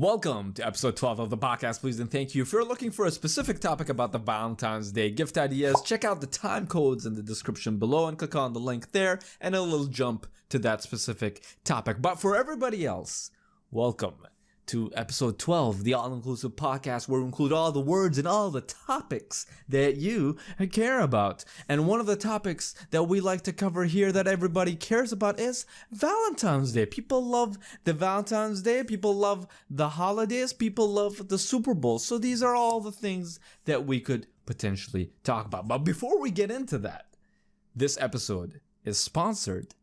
Welcome to episode 12 of the podcast, please, and thank you. If you're looking for a specific topic about the Valentine's Day gift ideas, check out the time codes in the description below and click on the link there, and it'll jump to that specific topic. But for everybody else, welcome to episode 12, the all-inclusive podcast where we include all the words and all the topics that you care about. And one of the topics that we like to cover here that everybody cares about is Valentine's Day. People love the Valentine's Day. People love the holidays. People love the Super Bowl. So these are all the things that we could potentially talk about. But before we get into that, this episode is sponsored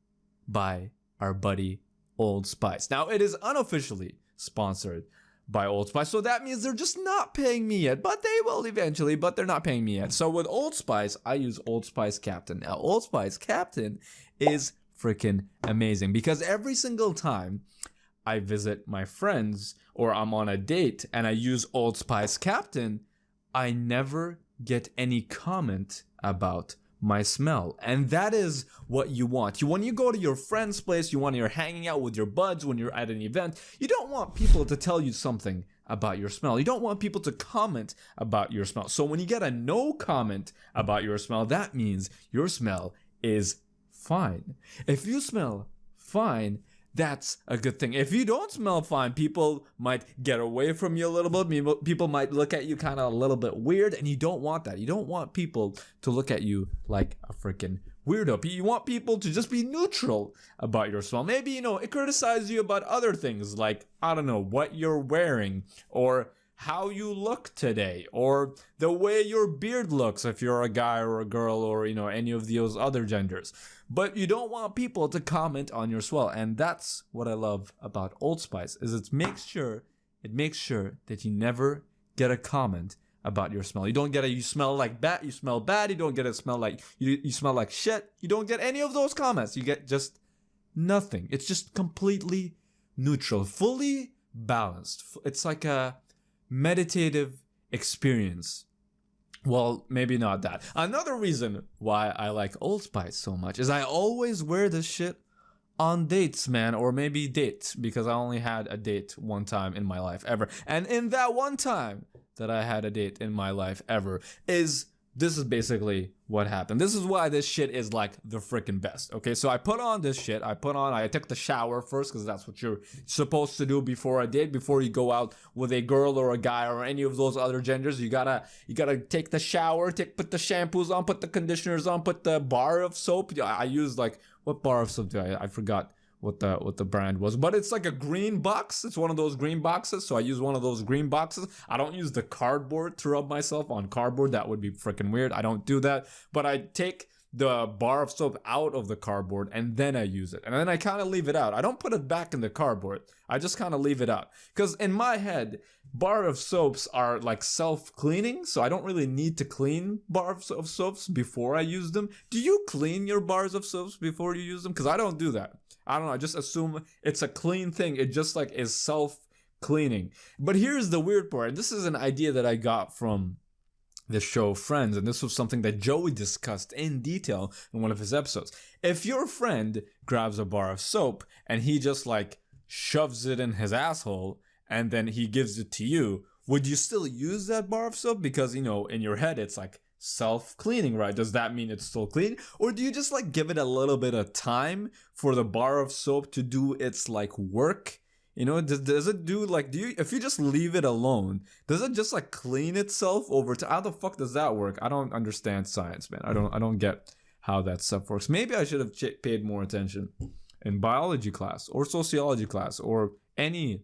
by our buddy Old Spice. Now, it is unofficially sponsored by Old Spice, so that means they're just not paying me yet, but they will eventually, but they're not paying me yet. So with Old Spice, I use Old Spice Captain. Now, Old Spice Captain is freaking amazing because every single time I visit my friends or I'm on a date and I use Old Spice Captain, I never get any comment about my smell. And that is what you want. When you go to your friend's place, when you're hanging out with your buds, when you're at an event, you don't want people to tell you something about your smell. You don't want people to comment about your smell. So when you get a no comment about your smell, that means your smell is fine. If you smell fine, that's a good thing. If you don't smell fine, people might get away from you a little bit. People might look at you kind of a little bit weird, and you don't want that. You don't want people to look at you like a freaking weirdo. You want people to just be neutral about your smell. Maybe, criticize you about other things like, I don't know, what you're wearing or how you look today or the way your beard looks if you're a guy or a girl or, any of those other genders. But you don't want people to comment on your smell. And that's what I love about Old Spice is it makes sure that you never get a comment about your smell. You don't get you smell like bad, you smell bad, you don't get a smell like you smell like shit. You don't get any of those comments. You get just nothing. It's just completely neutral, fully balanced. It's like a meditative experience. Well, maybe not that. Another reason why I like Old Spice so much is I always wear this shit on dates, man, or maybe dates, because I only had a date one time in my life ever. And in that one time that I had a date in my life ever this is basically what happened. This is why this shit is like the freaking best. Okay, so I put on this shit. I took the shower first because that's what you're supposed to do before a date. Before you go out with a girl or a guy or any of those other genders, you gotta take the shower, put the shampoos on, put the conditioners on, put the bar of soap. I used what bar of soap do I forgot what the brand was, but it's like a green box. It's one of those green boxes, so I use one of those green boxes. I don't use the cardboard to rub myself on cardboard. That would be freaking weird. I don't do that, but I take the bar of soap out of the cardboard and then I use it, and then I kind of leave it out. I don't put it back in the cardboard. I just kind of leave it out because in my head, bar of soaps are like self-cleaning, so I don't really need to clean bars of soaps before I use them. Do you clean your bars of soaps before you use them? Because I don't do that. I don't know, I just assume it's a clean thing. It just is self-cleaning. But here's the weird part. This is an idea that I got from the show Friends, and this was something that Joey discussed in detail in one of his episodes. If your friend grabs a bar of soap and he just shoves it in his asshole and then he gives it to you, would you still use that bar of soap? Because, in your head it's self-cleaning, right? Does that mean it's still clean? Or do you just give it a little bit of time for the bar of soap to do its work? Does it do if you just leave it alone, does it just clean itself over time? How the fuck does that work? I don't understand science, man. I don't get how that stuff works. Maybe I should have paid more attention in biology class or sociology class or any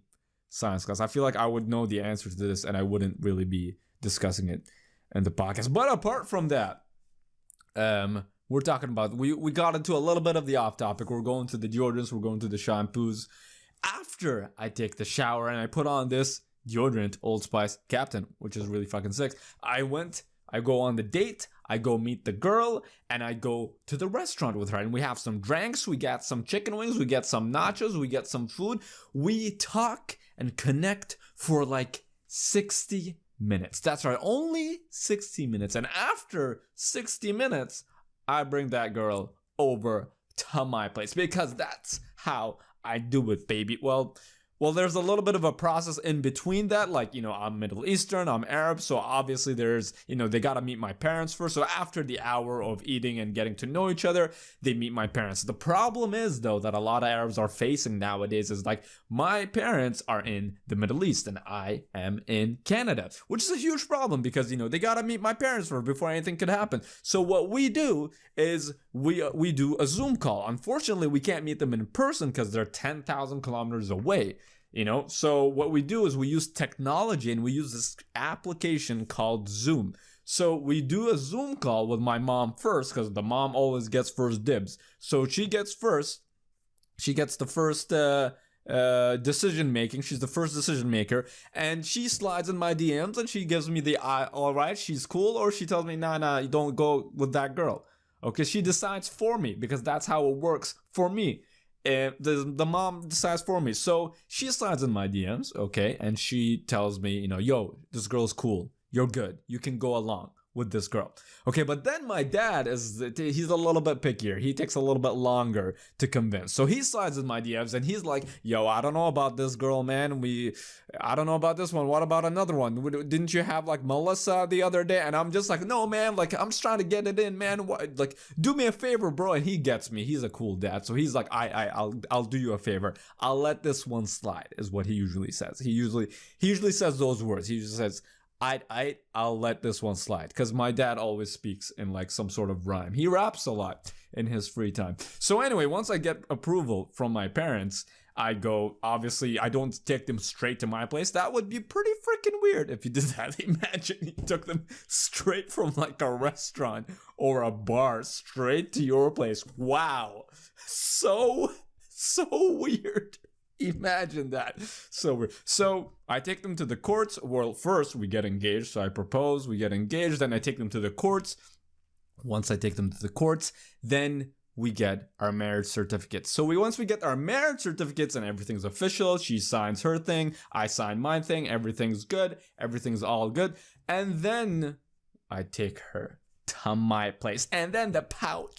science class. I feel like I would know the answer to this and I wouldn't really be discussing it in the podcast. But apart from that, we're talking about, we got into a little bit of the off topic. We're going to the deodorants, we're going to the shampoos. After I take the shower and I put on this deodorant, Old Spice Captain, which is really fucking sick, I go on the date, I go meet the girl, and I go to the restaurant with her, and we have some drinks, we get some chicken wings, we get some nachos, we get some food. We talk and connect for 60 minutes. That's right, only 60 minutes. And after 60 minutes, I bring that girl over to my place because that's how I do it, baby. Well, Well, there's a little bit of a process in between that. Like, I'm Middle Eastern, I'm Arab, so obviously there's, they gotta meet my parents first. So after the hour of eating and getting to know each other, they meet my parents. The problem is, though, that a lot of Arabs are facing nowadays is like, my parents are in the Middle East and I am in Canada, which is a huge problem because, they gotta meet my parents first before anything could happen. So what we do is we do a Zoom call. Unfortunately, we can't meet them in person because they're 10,000 kilometers away. So what we do is we use technology and we use this application called Zoom. So we do a Zoom call with my mom first because the mom always gets first dibs. So she gets the first decision making. She's the first decision maker, and she slides in my DMs and she gives me the all right, she's cool, or she tells me nah, you don't go with that girl. Okay, she decides for me because that's how it works for me. The mom decides for me. So she slides in my DMs, okay, and she tells me, yo, this girl's cool. You're good. You can go along with this girl. Okay, but then my dad he's a little bit pickier. He takes a little bit longer to convince. So he slides in my DMs and he's like, yo, I don't know about this girl, man. I don't know about this one. What about another one? Didn't you have like Melissa the other day? And I'm just like, no, man, like I'm just trying to get it in, man. Like, do me a favor, bro. And he gets me. He's a cool dad. So he's like, I'll do you a favor. I'll let this one slide, is what he usually says. He usually says those words. He usually says, I'll let this one slide, because my dad always speaks in like some sort of rhyme. He raps a lot in his free time. So anyway, once I get approval from my parents, I go, obviously I don't take them straight to my place. That would be pretty freaking weird if you did that. Imagine you took them straight from like a restaurant or a bar straight to your place. Wow. So weird. Imagine that. So weird. So I take them to the courts. Well, first we get engaged. So I propose, we get engaged, then I take them to the courts. Once I take them to the courts, then we get our marriage certificates. So once we get our marriage certificates and everything's official, she signs her thing, I sign my thing, everything's good, everything's all good. And then I take her to my place. And then the pow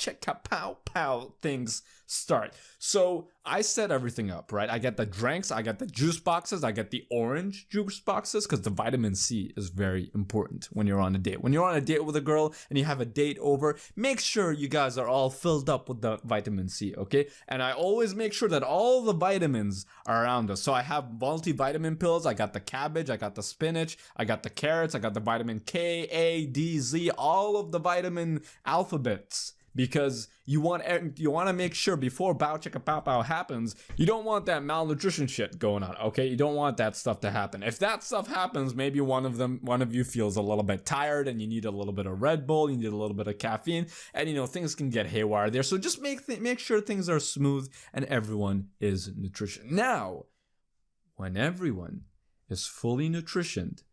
things start. So I set everything up, right? I get the drinks, I get the juice boxes, I get the orange juice boxes, because the vitamin C is very important when you're on a date. When you're on a date with a girl and you have a date over, make sure you guys are all filled up with the vitamin C, okay? And I always make sure that all the vitamins are around us. So I have multivitamin pills, I got the cabbage, I got the spinach, I got the carrots, I got the vitamin K, A, D, Z, all of the vitamin alphabets. Because you want to make sure before bow chicka pow pow happens, you don't want that malnutrition shit going on, okay? You don't want that stuff to happen. If that stuff happens, maybe one of you feels a little bit tired and you need a little bit of Red Bull, you need a little bit of caffeine, and things can get haywire there. So just make sure things are smooth and everyone is nutrition. Now, when everyone is fully nutritioned,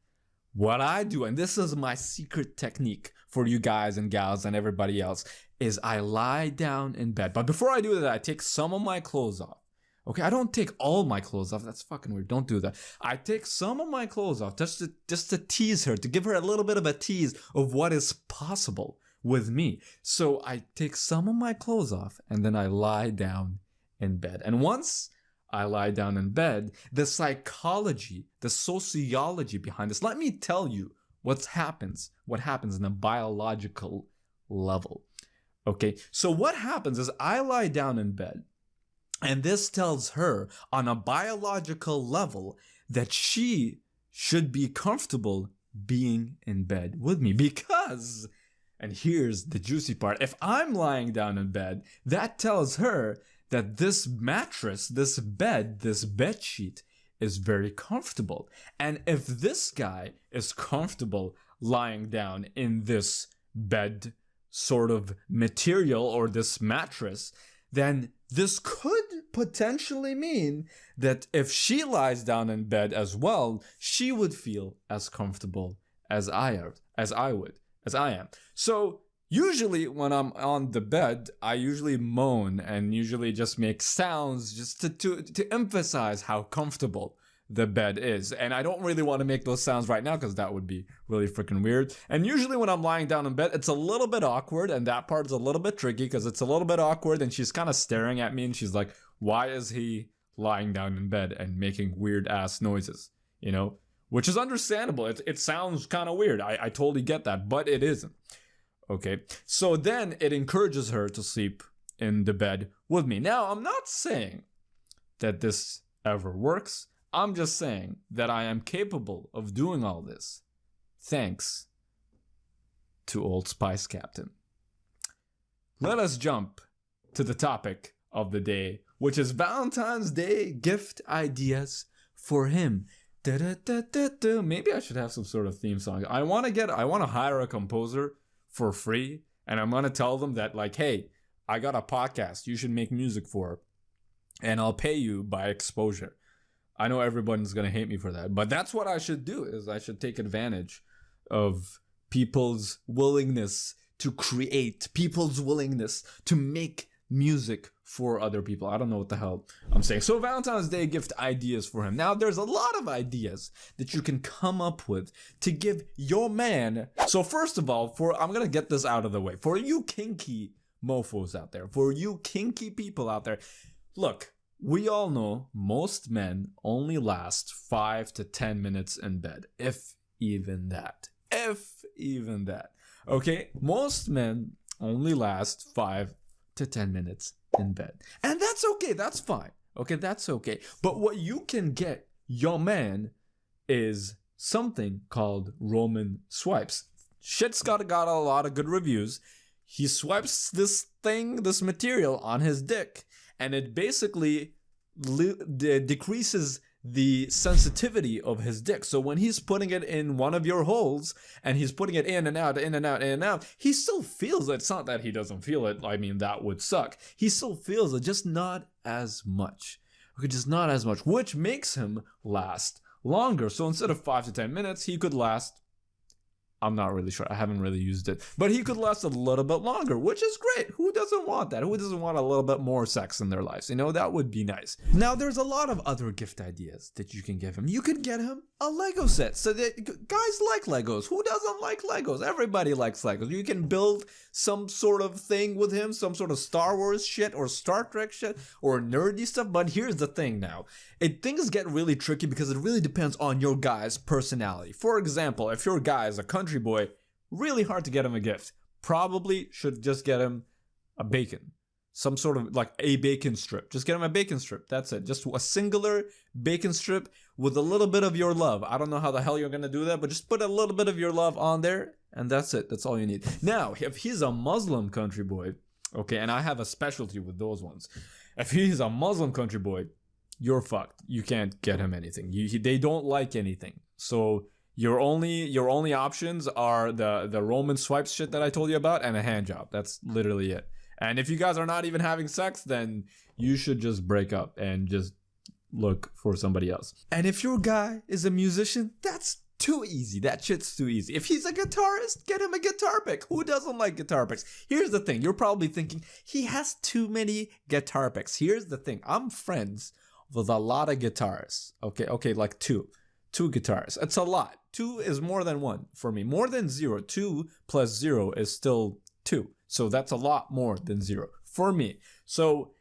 what I do, and this is my secret technique for you guys and gals and everybody else, is I lie down in bed. But before I do that, I take some of my clothes off. Okay, I don't take all my clothes off. That's fucking weird. Don't do that. I take some of my clothes off just to tease her, to give her a little bit of a tease of what is possible with me. So I take some of my clothes off and then I lie down in bed. And once I lie down in bed, the psychology, the sociology behind this, let me tell you what happens in a biological level. Okay, so what happens is I lie down in bed, and this tells her on a biological level that she should be comfortable being in bed with me, because, and here's the juicy part, if I'm lying down in bed, that tells her that this mattress, this bed sheet is very comfortable. And if this guy is comfortable lying down in this bed sort of material or this mattress, then this could potentially mean that if she lies down in bed as well, she would feel as comfortable as I am. So usually when I'm on the bed, I usually moan and usually just make sounds just to emphasize how comfortable the bed is. And I don't really want to make those sounds right now because that would be really freaking weird. And usually when I'm lying down in bed, it's a little bit awkward, and that part is a little bit tricky because it's a little bit awkward and she's kind of staring at me and she's like, why is he lying down in bed and making weird ass noises, you know, which is understandable. It sounds kind of weird. I totally get that, but it isn't. Okay, so then it encourages her to sleep in the bed with me. Now, I'm not saying that this ever works. I'm just saying that I am capable of doing all this thanks to Old Spice Captain. Let us jump to the topic of the day, which is Valentine's Day gift ideas for him. Da-da-da-da-da. Maybe I should have some sort of theme song. I want to hire a composer for free, and I'm gonna tell them that, like, hey, I got a podcast you should make music for, and I'll pay you by exposure. I know everyone's gonna hate me for that, but that's what I should do. Is I should take advantage of people's willingness to create, people's willingness to make music for other people. I don't know what the hell I'm saying. So Valentine's Day gift ideas for him. Now, there's a lot of ideas that you can come up with to give your man. So first of all, I'm going to get this out of the way. For you kinky mofos out there, for you kinky people out there, look, we all know most men only last 5 to 10 minutes in bed, if even that. Okay, most men only last 5 to 10 minutes in bed. And that's okay, that's fine. Okay, that's okay. But what you can get your man is something called Roman swipes. Shit's got a lot of good reviews. He swipes this material on his dick, and it basically decreases the sensitivity of his dick. So when he's putting it in one of your holes and he's putting it in and out, he still feels it. It's not that he doesn't feel it. I mean, that would suck. He still feels it, just not as much. Okay, just not as much, which makes him last longer. So instead of 5 to 10 minutes, he could last, I'm not really sure, I haven't really used it, but he could last a little bit longer, which is great. Who doesn't want that? Who doesn't want a little bit more sex in their lives? You know, that would be nice. Now, there's a lot of other gift ideas that you can give him. You could get him a Lego set. So that guys like Legos. Who doesn't like Legos? Everybody likes Legos. You can build some sort of thing with him, some sort of Star Wars shit or Star Trek shit or nerdy stuff. But here's the thing now. Things get really tricky because it really depends on your guy's personality. For example, if your guy is a country boy, really hard to get him a gift. Probably should just get him a bacon. Some sort of, like, a bacon strip. Just get him a bacon strip. That's it. Just a singular bacon strip with a little bit of your love. I don't know how the hell you're going to do that, but just put a little bit of your love on there, and that's it. That's all you need. Now, if he's a Muslim country boy, okay, and I have a specialty with those ones. If he's a Muslim country boy, you're fucked. You can't get him anything. They don't like anything. So your only options are the Roman swipes shit that I told you about and a hand job. That's literally it. And if you guys are not even having sex, then you should just break up and just look for somebody else. And if your guy is a musician, that's too easy. That shit's too easy. If he's a guitarist, get him a guitar pick. Who doesn't like guitar picks? Here's the thing. You're probably thinking, he has too many guitar picks. Here's the thing. I'm friends with a lot of guitarists. Okay, like two guitarists. It's a lot. 2 is more than 1 for me. More than 0. 2 plus 0 is still 2. So that's a lot more than 0 for me. So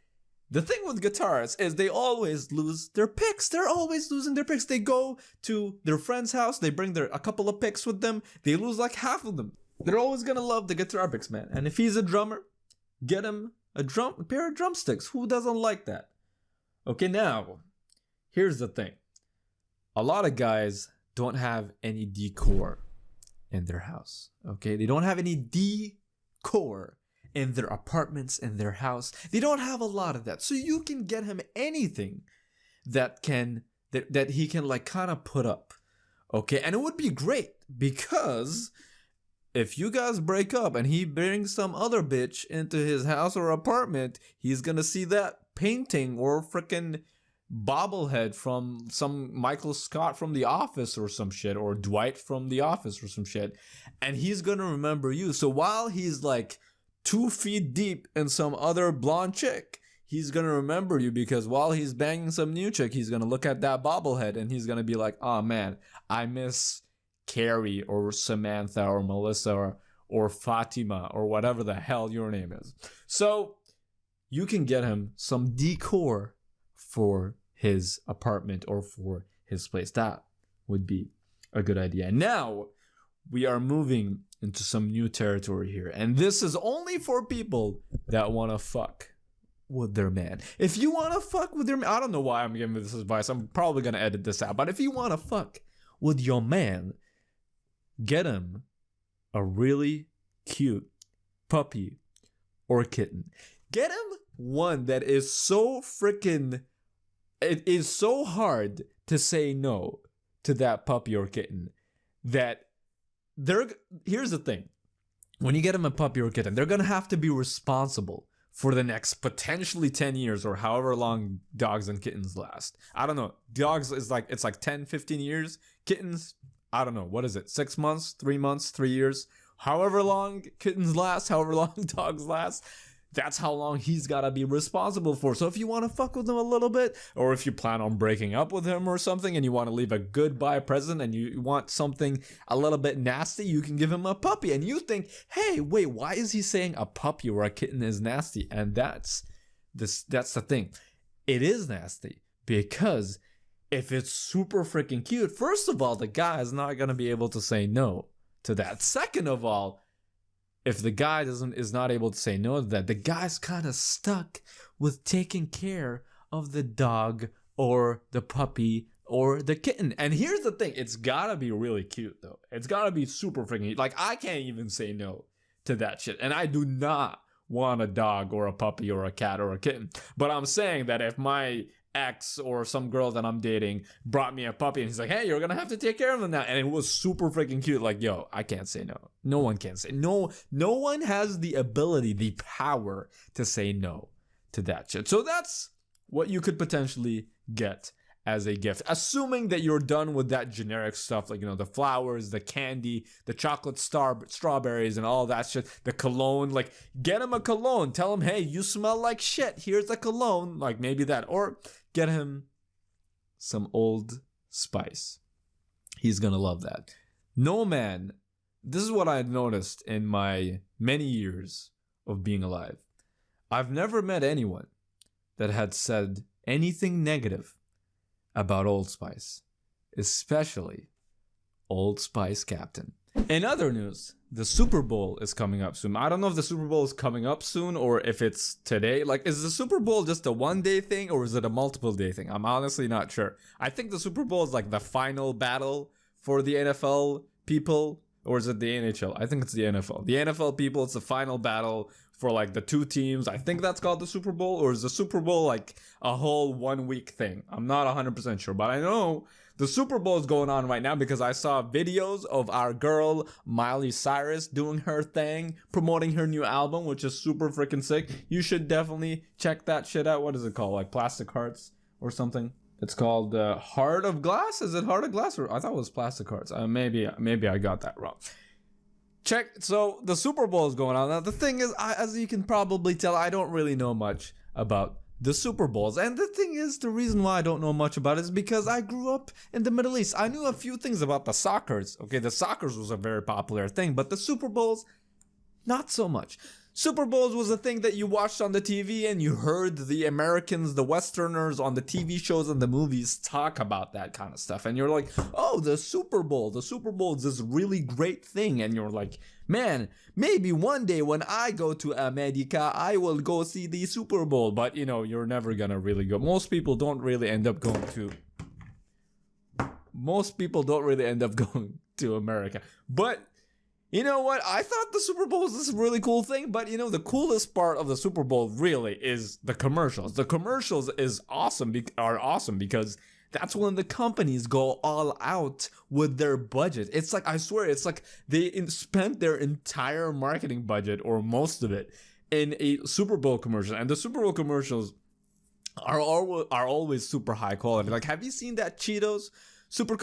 the thing with guitarists is they always lose their picks. They're always losing their picks. They go to their friend's house. They bring a couple of picks with them. They lose like half of them. They're always going to love the guitar picks, man. And if he's a drummer, get him a pair of drumsticks. Who doesn't like that? Okay, now, here's the thing. A lot of guys don't have any decor in their house. Okay, they don't have any decor in their apartments, in their house. They don't have a lot of that. So you can get him anything that he can, like, kind of put up. Okay, and it would be great because if you guys break up and he brings some other bitch into his house or apartment, he's gonna see that painting or freaking bobblehead from some Michael Scott from The Office or some shit, or Dwight from The Office or some shit, and he's gonna remember you. So while he's like 2 feet deep in some other blonde chick, he's gonna remember you, because while he's banging some new chick, he's gonna look at that bobblehead and he's gonna be like, oh man, I miss Carrie or Samantha or Melissa or Fatima or whatever the hell your name is. So you can get him some decor for his apartment or for his place. That would be a good idea. Now, we are moving into some new territory here. And this is only for people that want to fuck with their man. If you want to fuck with your man, I don't know why I'm giving this advice. I'm probably going to edit this out. But if you want to fuck with your man, get him a really cute puppy or kitten. Get him one that is so freaking... It is so hard to say no to that puppy or kitten that here's the thing. When you get him a puppy or kitten, they're going to have to be responsible for the next potentially 10 years or however long dogs and kittens last. I don't know. Dogs is like, it's like 10, 15 years. Kittens, I don't know. What is it? 6 months, 3 months, 3 years? However long kittens last, however long dogs last, that's how long he's got to be responsible for. So if you want to fuck with him a little bit, or if you plan on breaking up with him or something and you want to leave a goodbye present and you want something a little bit nasty, you can give him a puppy. And you think, hey, wait, why is he saying a puppy or a kitten is nasty? And that's the thing. It is nasty because if it's super freaking cute, first of all, the guy is not going to be able to say no to that. Second of all, if the guy is not able to say no to that, the guy's kind of stuck with taking care of the dog or the puppy or the kitten. And here's the thing, it's gotta be really cute though. It's gotta be super freaking cute. Like, I can't even say no to that shit. And I do not want a dog or a puppy or a cat or a kitten. But I'm saying that if my ex or some girl that I'm dating brought me a puppy and he's like, hey, you're gonna have to take care of him now, and it was super freaking cute, like, yo, I can't say no. No one can say no. No one has the ability, the power to say no to that shit. So that's what you could potentially get as a gift, assuming that you're done with that generic stuff, like, you know, the flowers, the candy, the chocolate strawberries and all that shit, the cologne. Like, get him a cologne, tell him, hey, you smell like shit, here's a cologne, like maybe that. Or get him some Old Spice. He's gonna love that. No man, this is what I've noticed in my many years of being alive. I've never met anyone that had said anything negative about Old Spice, especially Old Spice Captain. In other news, the Super Bowl is coming up soon. I don't know if the Super Bowl is coming up soon or if it's today. Like, is the Super Bowl just a one-day thing or is it a multiple-day thing? I'm honestly not sure. I think the Super Bowl is like the final battle for the NFL people, or is it the NHL? I think it's the NFL. The NFL people, it's the final battle for like the two teams. I think that's called the Super Bowl, or is the Super Bowl like a whole 1 week thing? I'm not 100% sure, but I know the Super Bowl is going on right now because I saw videos of our girl Miley Cyrus doing her thing, promoting her new album, which is super freaking sick. You should definitely check that shit out. What is it called? Like Plastic Hearts or something? It's called Heart of Glass. Is it Heart of Glass? Or I thought it was Plastic Hearts. Maybe I got that wrong. Check. So the Super Bowl is going on. Now the thing is, as you can probably tell, I don't really know much about the Super Bowls. And the thing is, the reason why I don't know much about it is because I grew up in the Middle East. I knew a few things about the soccers. Okay, the soccers was a very popular thing, but the Super Bowls, not so much. Super Bowls was a thing that you watched on the TV and you heard the Americans, the Westerners on the TV shows and the movies talk about that kind of stuff. And you're like, oh, the Super Bowl is this really great thing. And you're like, man, maybe one day when I go to America, I will go see the Super Bowl. But, you know, you're never going to really go. Most people don't really end up going to America. But you know what? I thought the Super Bowl was this really cool thing, but you know, the coolest part of the Super Bowl really is the commercials. The commercials are awesome because that's when the companies go all out with their budget. It's like, I swear, it's like they spent their entire marketing budget or most of it in a Super Bowl commercial. And the Super Bowl commercials are always super high quality. Like, have you seen that Cheetos Super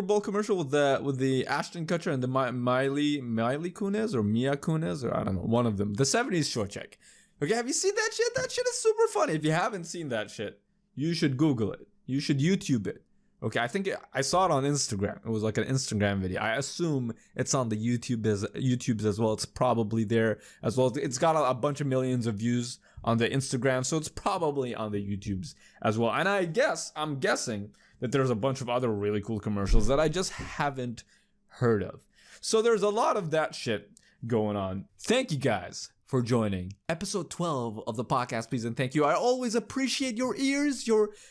Bowl commercial with the Ashton Kutcher and the Miley Kunis or Mia Kunis, or I don't know, one of them, the 70s show check. Okay, have you seen that shit? That shit is super funny. If you haven't seen that shit, you should Google it. You should YouTube it. Okay, I saw it on Instagram. It was like an Instagram video. I assume it's on the YouTubes as well. It's probably there as well. It's got a bunch of millions of views on the Instagram, so it's probably on the YouTubes as well. And I'm guessing that there's a bunch of other really cool commercials that I just haven't heard of. So there's a lot of that shit going on. Thank you guys for joining episode 12 of the podcast, please and thank you. I always appreciate your ears,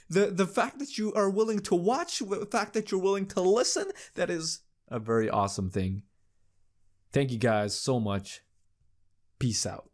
the fact that you are willing to watch, the fact that you're willing to listen. That is a very awesome thing. Thank you guys so much. Peace out.